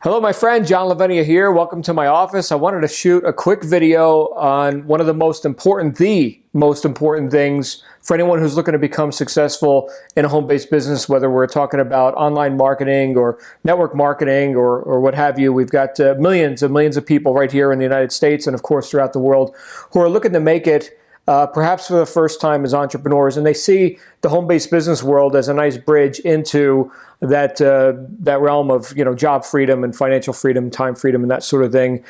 Hello, my friend. John Lavenia here. Welcome to my office. I wanted to shoot a quick video on one of the most important things for anyone who's looking to become successful in a home-based business, whether we're talking about online marketing or network marketing or what have you. We've got millions and millions of people right here in the United States and, of course, throughout the world who are looking to make it perhaps for the first time as entrepreneurs, and they see the home-based business world as a nice bridge into that realm of job freedom and financial freedom, time freedom, and that sort of thing.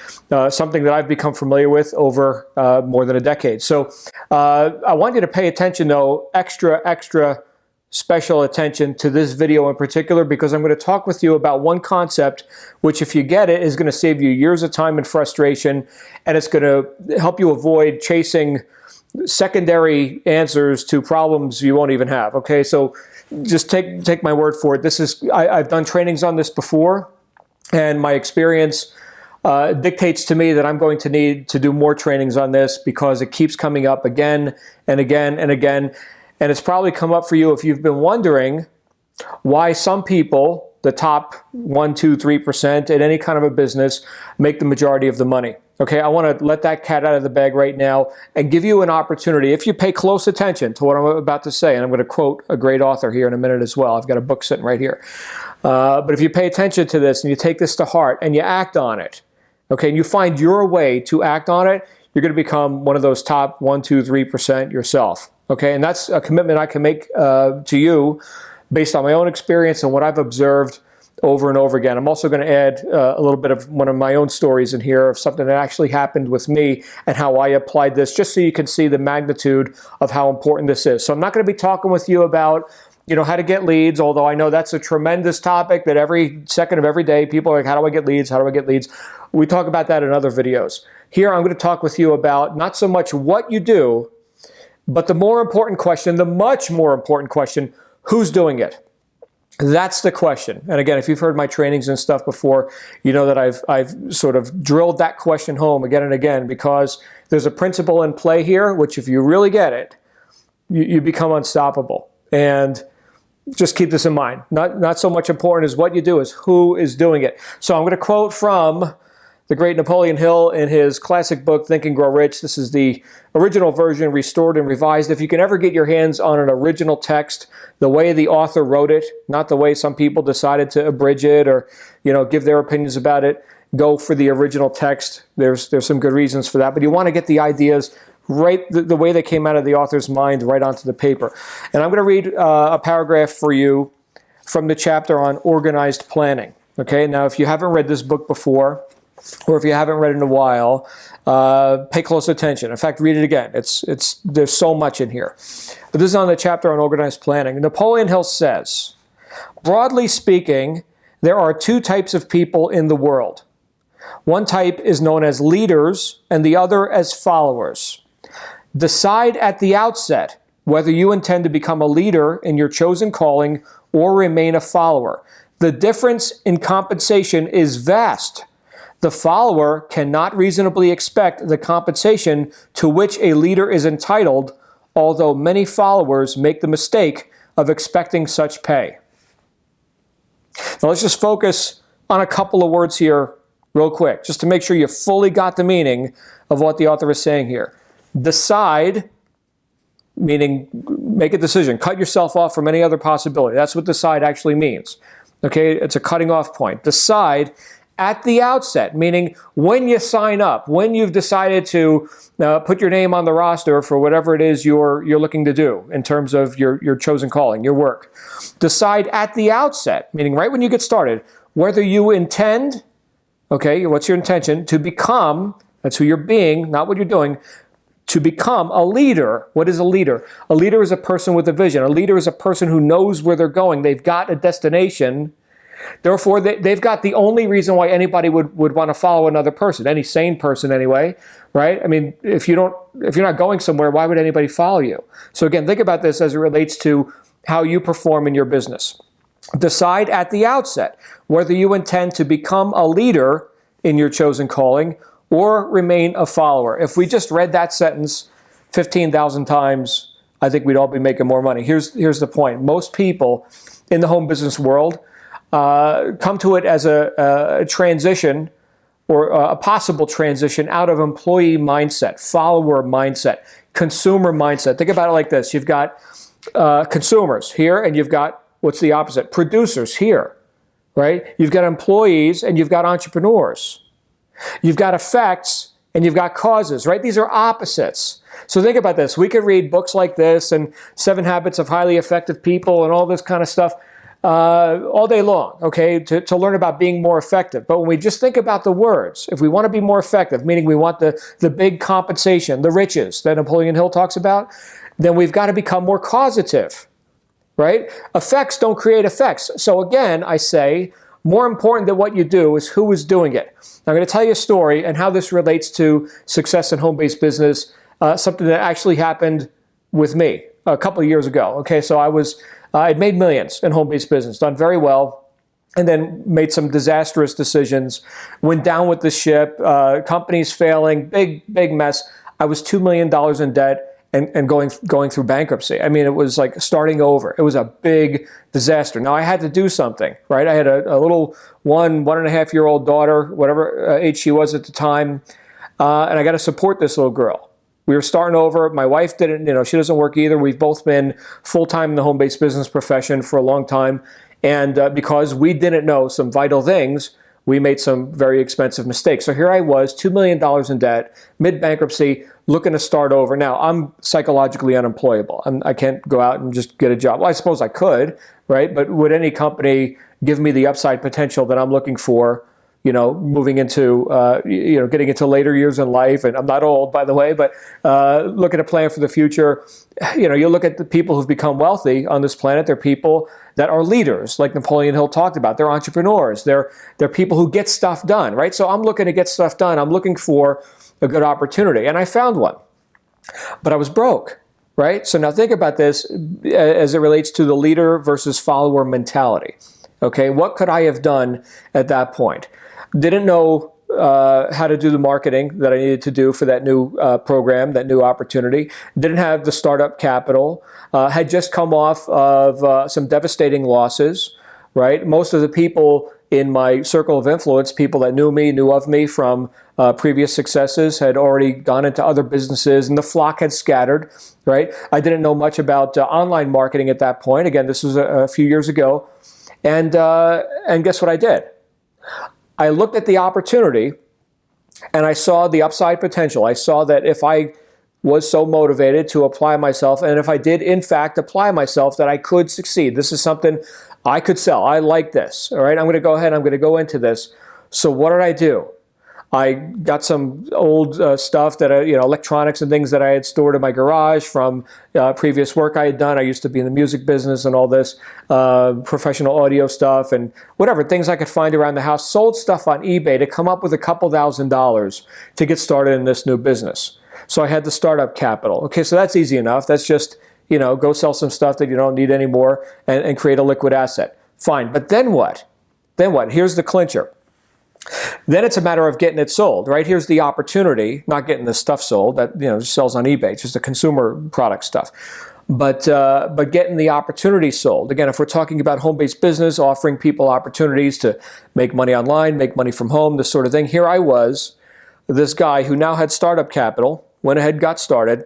Something that I've become familiar with over more than a decade. So I want you to pay attention, though, extra special attention to this video in particular, because I'm going to talk with you about one concept which, if you get it, is going to save you years of time and frustration, and it's going to help you avoid chasing secondary answers to problems you won't even have. Okay, so just take my word for it. I've done trainings on this before, and my experience dictates to me that I'm going to need to do more trainings on this because it keeps coming up again and again and again. And it's probably come up for you if you've been wondering why some people, the top 1%, 2%, 3% in any kind of a business, make the majority of the money. Okay, I want to let that cat out of the bag right now and give you an opportunity, if you pay close attention to what I'm about to say, and I'm going to quote a great author here in a minute as well. I've got a book sitting right here. But if you pay attention to this and you take this to heart and you act on it, okay, and you find your way to act on it, you're going to become one of those top 1%, 2%, 3% yourself. Okay, and that's a commitment I can make to you based on my own experience and what I've observed over and over again. I'm also going to add a little bit of one of my own stories in here of something that actually happened with me and how I applied this, just so you can see the magnitude of how important this is. So I'm not going to be talking with you about how to get leads, although I know that's a tremendous topic that every second of every day people are like, how do I get leads? How do I get leads? We talk about that in other videos. Here I'm going to talk with you about not so much what you do, but the more important question, the much more important question, who's doing it? That's the question. And again, if you've heard my trainings and stuff before, you know that I've sort of drilled that question home again and again, because there's a principle in play here, which if you really get it, you become unstoppable. And just keep this in mind. Not so much important as what you do, is who is doing it. So I'm going to quote from the great Napoleon Hill in his classic book, Think and Grow Rich. This is the original version, restored and revised. If you can ever get your hands on an original text, the way the author wrote it, not the way some people decided to abridge it or, give their opinions about it, go for the original text. There's some good reasons for that. But you want to get the ideas right, the way they came out of the author's mind, right onto the paper. And I'm going to read a paragraph for you from the chapter on organized planning. Okay, now if you haven't read this book before, or if you haven't read it in a while, pay close attention. In fact, read it again. There's so much in here. But this is on the chapter on organized planning. Napoleon Hill says, broadly speaking, there are two types of people in the world. One type is known as leaders and the other as followers. Decide at the outset whether you intend to become a leader in your chosen calling or remain a follower. The difference in compensation is vast. The follower cannot reasonably expect the compensation to which a leader is entitled, although many followers make the mistake of expecting such pay. Now let's just focus on a couple of words here real quick, just to make sure you fully got the meaning of what the author is saying here. Decide, meaning make a decision. Cut yourself off from any other possibility. That's what decide actually means. Okay, it's a cutting off point. Decide at the outset, meaning when you sign up, when you've decided to put your name on the roster for whatever it is you're looking to do in terms of your chosen calling, your work. Decide at the outset, meaning right when you get started, whether you intend, okay, what's your intention, to become, that's who you're being, not what you're doing, to become a leader. What is a leader? A leader is a person with a vision. A leader is a person who knows where they're going. They've got a destination. Therefore, they've got the only reason why anybody would want to follow another person, any sane person anyway, right? I mean, if you're not going somewhere, why would anybody follow you? So again, think about this as it relates to how you perform in your business. Decide at the outset whether you intend to become a leader in your chosen calling or remain a follower. If we just read that sentence 15,000 times, I think we'd all be making more money. Here's the point. Most people in the home business world come to it as a transition or a possible transition out of employee mindset, follower mindset, consumer mindset. Think about it like this. You've got consumers here, and you've got, what's the opposite? Producers here, right? You've got employees, and you've got entrepreneurs. You've got effects, and you've got causes, right? These are opposites. So think about this. We could read books like this and 7 Habits of Highly Effective People and all this kind of stuff all day long, okay, to learn about being more effective. But when we just think about the words, if we want to be more effective, meaning we want the big compensation, the riches that Napoleon Hill talks about, then we've got to become more causative, right? Effects don't create effects. So again, I say, more important than what you do is who is doing it. I'm going to tell you a story and how this relates to success in home-based business, something that actually happened with me a couple of years ago. Okay, so I'd made millions in home-based business, done very well, and then made some disastrous decisions, went down with the ship, companies failing, big mess. I was $2 million in debt and going through bankruptcy. I mean, it was like starting over. It was a big disaster. Now, I had to do something, right? I had a little 1.5-year-old daughter, whatever age she was at the time, and I got to support this little girl. We were starting over. My wife didn't, she doesn't work either. We've both been full-time in the home-based business profession for a long time. And because we didn't know some vital things, we made some very expensive mistakes. So here I was, $2 million in debt, mid-bankruptcy, looking to start over. Now, I'm psychologically unemployable. I can't go out and just get a job. Well, I suppose I could, right? But would any company give me the upside potential that I'm looking for, moving into, getting into later years in life? And I'm not old, by the way, but looking to plan for the future. You look at the people who've become wealthy on this planet. They're people that are leaders, like Napoleon Hill talked about. They're entrepreneurs. They're people who get stuff done, right? So I'm looking to get stuff done. I'm looking for a good opportunity. And I found one. But I was broke, right? So now think about this as it relates to the leader versus follower mentality. Okay, what could I have done at that point? Didn't know how to do the marketing that I needed to do for that new program, that new opportunity. Didn't have the startup capital. Had just come off of some devastating losses, right? Most of the people in my circle of influence, people that knew of me from previous successes, had already gone into other businesses, and the flock had scattered, right? I didn't know much about online marketing at that point. Again, this was a few years ago. And guess what I did? I looked at the opportunity and I saw the upside potential. I saw that if I was so motivated to apply myself, and if I did in fact apply myself, that I could succeed. This is something I could sell. I like this. All right, I'm going to go ahead. I'm going to go into this. So what did I do? I got some old stuff that electronics and things that I had stored in my garage from previous work I had done. I used to be in the music business and all this professional audio stuff and whatever things I could find around the house. Sold stuff on eBay to come up with a couple $1,000s to get started in this new business. So I had the startup capital. Okay, so that's easy enough. That's just go sell some stuff that you don't need anymore and create a liquid asset. Fine, but then what? Then what? Here's the clincher. Then it's a matter of getting it sold, right? Here's the opportunity, not getting the stuff sold that just sells on eBay, just the consumer product stuff, but getting the opportunity sold. Again, if we're talking about home-based business, offering people opportunities to make money online, make money from home, this sort of thing. Here I was, this guy who now had startup capital, went ahead, got started,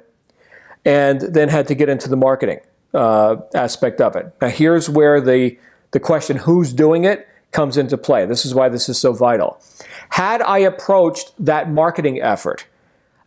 and then had to get into the marketing aspect of it. Now, here's where the question, who's doing it, comes into play. This is why this is so vital. Had I approached that marketing effort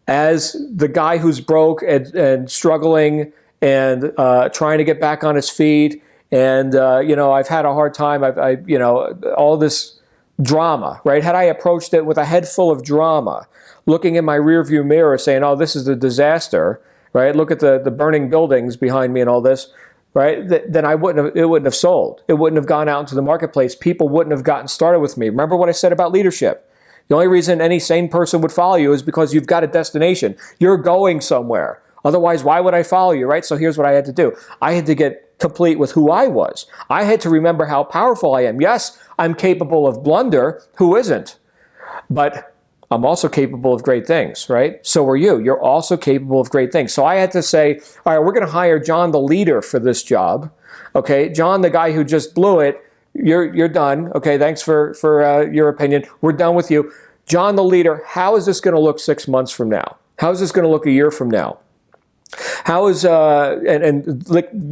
as the guy who's broke and struggling and trying to get back on his feet, and I've had a hard time, all this drama, right? Had I approached it with a head full of drama, looking in my rearview mirror saying, oh, this is a disaster, right? Look at the burning buildings behind me and all this, right? Then it wouldn't have sold. It wouldn't have gone out into the marketplace. People wouldn't have gotten started with me. Remember what I said about leadership. The only reason any sane person would follow you is because you've got a destination. You're going somewhere. Otherwise, why would I follow you, right? So here's what I had to do. I had to get complete with who I was. I had to remember how powerful I am. Yes, I'm capable of blunder. Who isn't? But I'm also capable of great things, right? So are you. You're also capable of great things. So I had to say, all right, we're going to hire John, the leader, for this job. Okay, John, the guy who just blew it, you're done. Okay, thanks for your opinion. We're done with you. John, the leader, how is this going to look 6 months from now? How is this going to look a year from now? How is, getting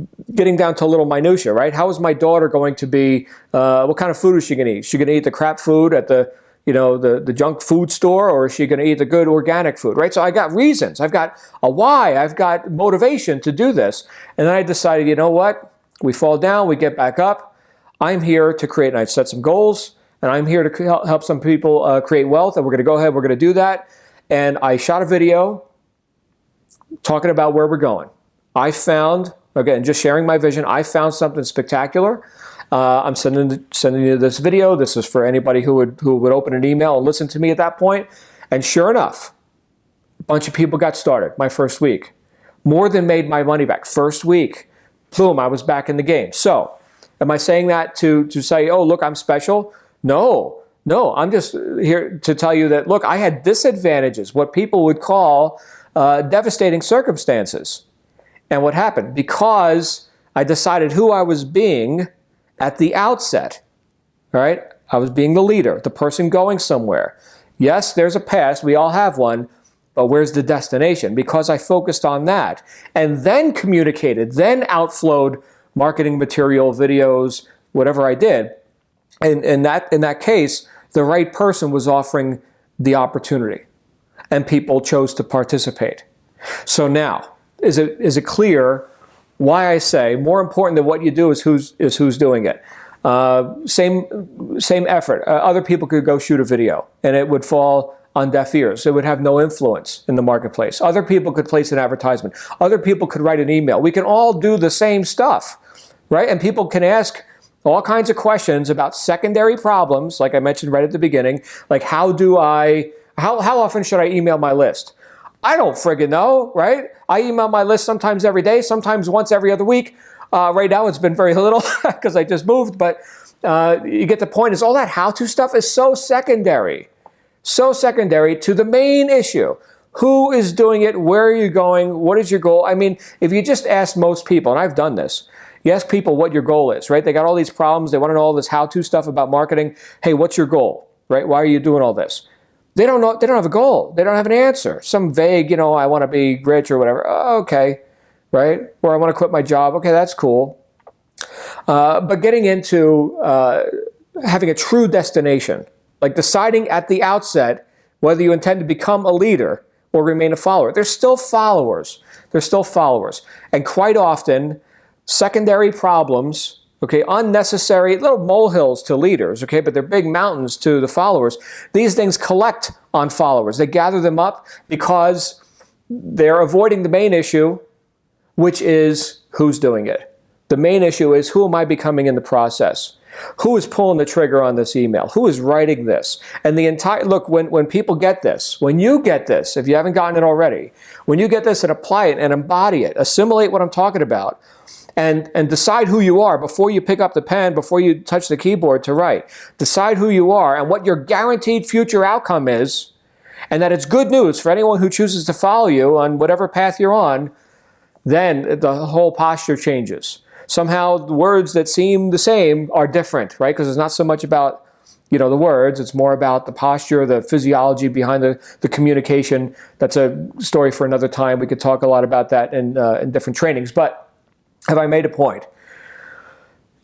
down to a little minutia, right? How is my daughter going to be, what kind of food is she going to eat? Is she going to eat the crap food at the junk food store, or is she going to eat the good organic food, right? So I got reasons. I've got a why. I've got motivation to do this. And then I decided, you know what? We fall down, we get back up. I'm here to create, and I set some goals, and I'm here to help some people create wealth, and we're going to go ahead, we're going to do that. And I shot a video talking about where we're going. I found, again, just sharing my vision, I found something spectacular. I'm sending you this video. This is for anybody who would open an email and listen to me at that point. And sure enough, a bunch of people got started my first week. More than made my money back. First week, boom, I was back in the game. So, am I saying that to say, oh, look, I'm special? No, I'm just here to tell you that, look, I had disadvantages, what people would call devastating circumstances. And what happened? Because I decided who I was being at the outset, all right? I was being the leader, the person going somewhere. Yes, there's a past, we all have one, but where's the destination? Because I focused on that and then communicated, then outflowed marketing material, videos, whatever I did. And in that case, the right person was offering the opportunity and people chose to participate. So now, is it clear why I say more important than what you do is who's doing it? Same effort. Other people could go shoot a video and it would fall on deaf ears. It would have no influence in the marketplace. Other people could place an advertisement. Other people could write an email. We can all do the same stuff, right? And people can ask all kinds of questions about secondary problems, like I mentioned right at the beginning, like how often should I email my list? I don't friggin' know, right? I email my list sometimes every day, sometimes once every other week. Right now it's been very little because I just moved, but you get the point. Is all that how-to stuff is so secondary to the main issue. Who is doing it? Where are you going? What is your goal? I mean, if you just ask most people, and I've done this, you ask people what your goal is, right? They got all these problems. They want to know all this how-to stuff about marketing. Hey, what's your goal, right? Why are you doing all this? They don't know. They don't have a goal. They don't have an answer. Some vague, I want to be rich or whatever. Oh, okay, right? Or I want to quit my job. Okay, that's cool. But getting into having a true destination, like deciding at the outset whether you intend to become a leader or remain a follower. They're still followers. And quite often, secondary problems, okay, unnecessary little molehills to leaders, okay, but they're big mountains to the followers. These things collect on followers. They gather them up because they're avoiding the main issue, which is who's doing it. The main issue is who am I becoming in the process? Who is pulling the trigger on this email? Who is writing this? And the entire, look, when people get this, when you get this, if you haven't gotten it already, when you get this and apply it and embody it, assimilate what I'm talking about, and decide who you are before you pick up the pen, before you touch the keyboard to write. Decide who you are and what your guaranteed future outcome is, and that it's good news for anyone who chooses to follow you on whatever path you're on, then the whole posture changes. Somehow the words that seem the same are different, right? Because it's not so much about the words, it's more about the posture, the physiology behind the communication. That's a story for another time. We could talk a lot about that in different trainings, but have I made a point?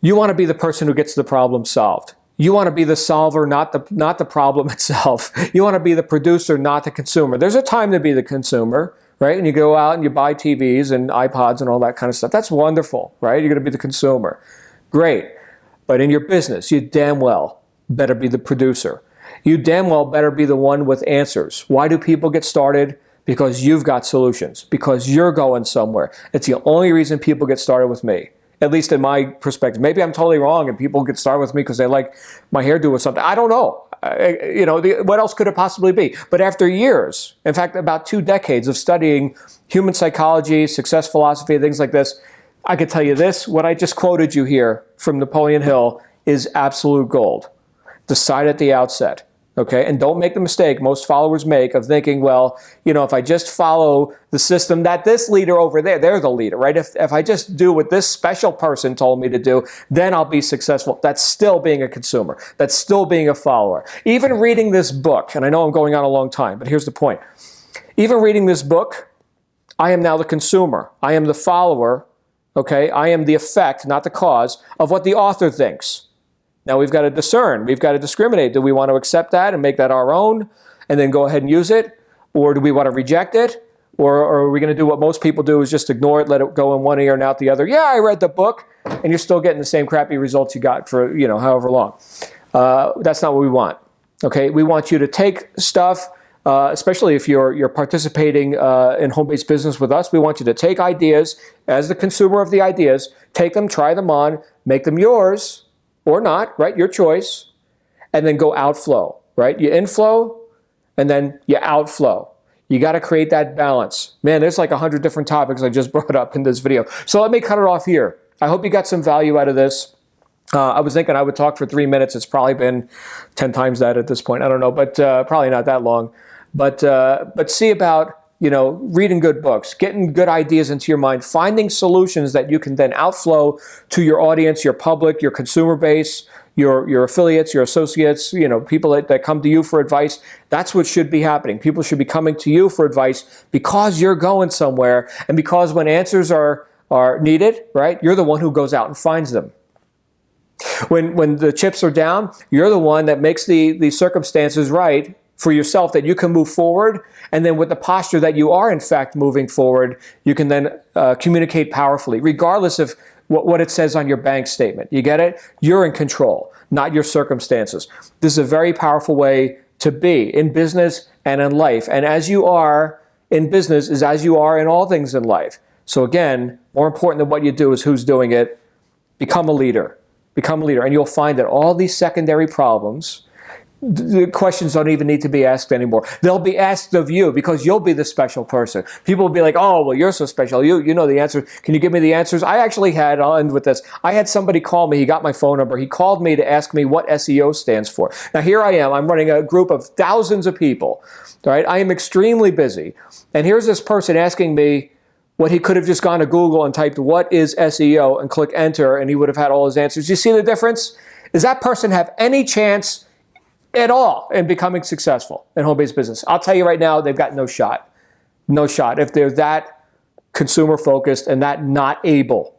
You want to be the person who gets the problem solved. You want to be the solver, not the problem itself. You want to be the producer, not the consumer. There's a time to be the consumer, right? And you go out and you buy TVs and iPods and all that kind of stuff. That's wonderful, right? You're going to be the consumer. Great. But in your business, you damn well better be the producer. You damn well better be the one with answers. Why do people get started? Because you've got solutions, because you're going somewhere. It's the only reason people get started with me, at least in my perspective. Maybe I'm totally wrong and people get started with me because they like my hairdo or something. I don't know. What else could it possibly be? But after years, in fact, about 2 decades of studying human psychology, success philosophy, things like this, I could tell you this, what I just quoted you here from Napoleon Hill is absolute gold. Decide at the outset. Okay, and don't make the mistake most followers make of thinking, well, you know, if I just follow the system that this leader over there, they're the leader, right? If I just do what this special person told me to do, then I'll be successful. That's still being a consumer. That's still being a follower. Even reading this book, and I know I'm going on a long time, but here's the point. Even reading this book, I am now the consumer. I am the follower, okay? I am the effect, not the cause, of what the author thinks. Now we've got to discern, we've got to discriminate. Do we want to accept that and make that our own and then go ahead and use it? Or do we want to reject it? Or are we going to do what most people do is just ignore it, let it go in one ear and out the other? Yeah, I read the book, and you're still getting the same crappy results you got for, you know, however long. That's not what we want. Okay, we want you to take stuff, especially if you're participating in home-based business with us. We want you to take ideas as the consumer of the ideas, take them, try them on, make them yours, or not, right? Your choice. And then go outflow, right? You inflow and then you outflow. You got to create that balance. Man, there's like 100 different topics I just brought up in this video. So let me cut it off here. I hope you got some value out of this. I was thinking I would talk for 3 minutes. It's probably been 10 times that at this point. I don't know, but probably not that long. But see about, you know, reading good books, getting good ideas into your mind, finding solutions that you can then outflow to your audience, your public, your consumer base, your affiliates, your associates, you know, people that come to you for advice. That's what should be happening. People should be coming to you for advice because you're going somewhere and because when answers are needed, right, you're the one who goes out and finds them. When the chips are down, you're the one that makes the circumstances right for yourself that you can move forward. And then with the posture that you are in fact moving forward, you can then communicate powerfully, regardless of what it says on your bank statement. You get it? You're in control, not your circumstances. This is a very powerful way to be in business and in life. And as you are in business is as you are in all things in life. So again, more important than what you do is who's doing it. Become a leader. Become a leader. And you'll find that all these secondary problems, the questions don't even need to be asked anymore. They'll be asked of you because you'll be the special person. People will be like, oh, well, you're so special. You know the answers. Can you give me the answers? I actually had, I'll end with this. I had somebody call me. He got my phone number. He called me to ask me what SEO stands for. Now, here I am. I'm running a group of thousands of people. All right? I am extremely busy. And here's this person asking me what he could have just gone to Google and typed, what is SEO, and click enter, and he would have had all his answers. You see the difference? Does that person have any chance at all in becoming successful in home-based business? I'll tell you right now, they've got no shot. No shot. If they're that consumer-focused and that not able,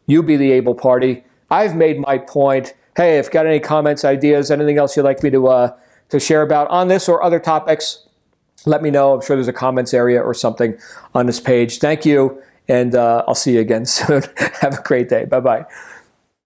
you be the able party. I've made my point. Hey, if you've got any comments, ideas, anything else you'd like me to share about on this or other topics, let me know. I'm sure there's a comments area or something on this page. Thank you, and I'll see you again soon. Have a great day. Bye-bye.